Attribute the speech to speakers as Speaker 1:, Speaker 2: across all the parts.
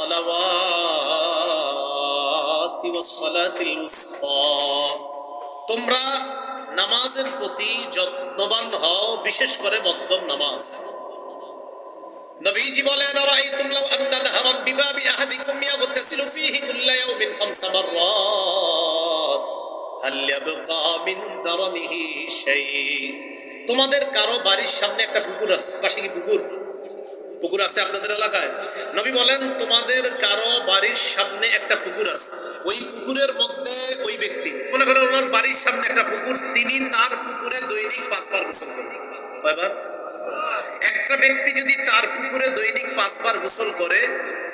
Speaker 1: সালাওয়াতি ওয়াস সালাতিল উসতা, তোমরা নামাজের প্রতি যত্নবান হও, বিশেষ করে মধ্যম নামাজ। নবীজি বলেন, আরাইতুম লাউ আন্না নাহরান বিবাবি আহাদিকুম ইয়াগতাসিলু ফীহি কুল্লা ইয়াওমিন 5 মাররাত হাল ইয়াবকা মিন দারনিহি শাই। তোমাদের কারো বাড়ির সামনে একটা পুকুর আছে, পাশে কি পুকুর আছে আপনাদের এলাকায়? নবী বলেন, তোমাদের কারো বাড়ির সামনে একটা পুকুর আছে, ওই পুকুরের মধ্যে ওই ব্যক্তি, মনে করেন ওনার বাড়ির সামনে একটা পুকুর, তিনি তার পুকুরে দৈনিক 5 বার গোসল করেন। কয়বার? একটা ব্যক্তি যদি তার পুকুরে দৈনিক 5 বার গোসল করে,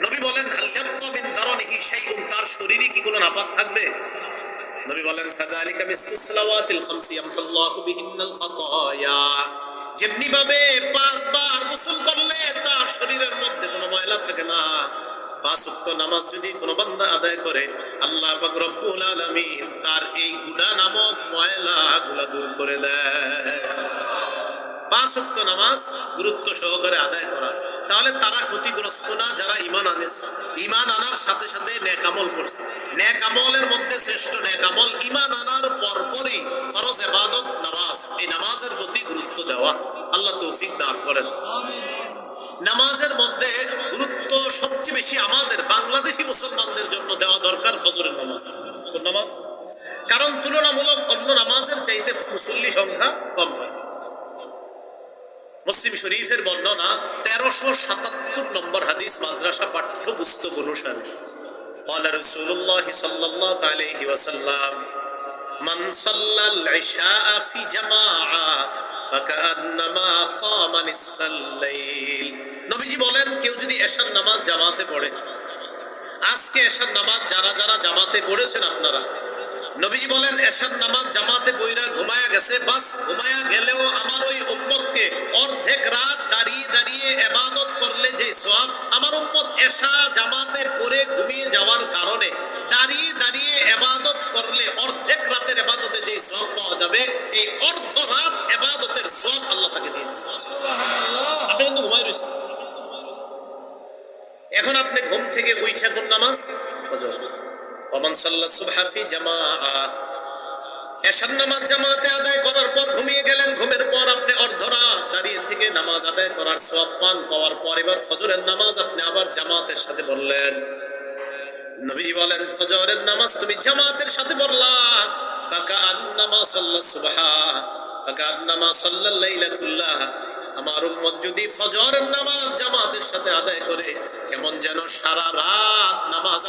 Speaker 1: নবী বলেন হাল ইয়াবকা মিন দারনিহি শাইউন, তার শরীরে কি কোনো নাপাক থাকবে? নবী বলেন ফাযালিকা মিসলু সালাওয়াতিল খামসি ইয়ামহুল্লাহু বিহিন্নাল খাতায়া, যেমনি ভাবে 5 বার গোসল করলে তার শরীরের মধ্যে কোনো ময়লা থাকে না, 5 ওয়াক্ত নামাজ যদি কোনো বান্দা আদায় করে, আল্লাহ পাক রব্বুল আলামিন তার এই গুনাহ নামক ময়লাগুলো দূর করে দেয়। 5 ওয়াক্ত নামাজ গুরুত্ব সহকারে আদায় করা, তাহলে তারা ক্ষতিগ্রস্ত না যারা ঈমান আনেছে। ঈমান আনার সাথে সাথে নেক আমল করছে। নেক আমলের মধ্যে শ্রেষ্ঠ নেক আমল ঈমান আনার পরপরই ফরজ ইবাদত নামাজ, এই নামাজের প্রতি গুরুত্ব দেওয়া। আল্লাহ তৌফিক দান করেন। নামাজের মধ্যে গুরুত্ব সবচেয়ে বেশি আমাদের বাংলাদেশি মুসলমানদের জন্য দেওয়া দরকার ফজরের নামাজ। কোন নামাজ? কারণ তুলনামূলক অন্য নামাজের চাইতে মুসল্লি সংখ্যা কম হয়। মুসলিম শরীফের বর্ণনা 1377 নম্বর হাদিস, মাদ্রাসা পাঠ্যপুস্তক অনুসারে, قال رسول الله صلى الله عليه وسلم من صلى العشاء في جماعة فكأنما قام نصف الليل। নবীজি বলেন, কেউ যদি এশার নামাজ জামাতে পড়ে, আজকে এশার নামাজ যারা যারা জামাতে পড়েছেন আপনারা, নবীজি বলেন এশার নামাজ জামাতে পড়া ঘুমায়া গেছে, বাস ঘুমায়া গেলেও আমার ওই উম্মতকে অর্ধেক রাত দাঁড়িয়ে দাঁড়িয়ে ইবাদত করলে যে সওয়াব, আমার উম্মত এশা জামাতে পড়ে ঘুমিয়ে যাওয়ার কারণে দাঁড়িয়ে দাঁড়িয়ে ইবাদত করলে অর্ধেক রাতের ইবাদতে যে সওয়াব পাওয়া যাবে, এই অর্ধ রাত ইবাদতের সওয়াব আল্লাহ তাকে দিয়ে দিবেন। সুবহানাল্লাহ। আপনি কিন্তু ঘুমায় রয়েছেন, এখন আপনি ঘুম থেকে উঠে কোন নামাজ? ফজর। ওমান সাল্লা সুবহা ফি জামাআ, এশার নামাজ জামাতে আদায় করার পর ঘুমিয়ে গেলেন, ঘুমের পর আপনি অর্ধরাত দাঁড়িয়ে থেকে নামাজ আদায় করার সওয়াব পান। পাওয়ার পর এবার ফজরের নামাজ আপনি আবার জামাতের সাথে পড়লেন। নবীজি বলেন, ফজরের নামাজ তুমি জামাতের সাথে পড়লা, ফাকাআন্নামা সাল্লা সুবহা ফাকাআন্নামা সাল্লাল লাইলা কুল্লাহা, আমার উম্মত যদি ফজরের নামাজ জামাতের সাথে আদায় করে, কেমন যেন সারা রাত নামাজ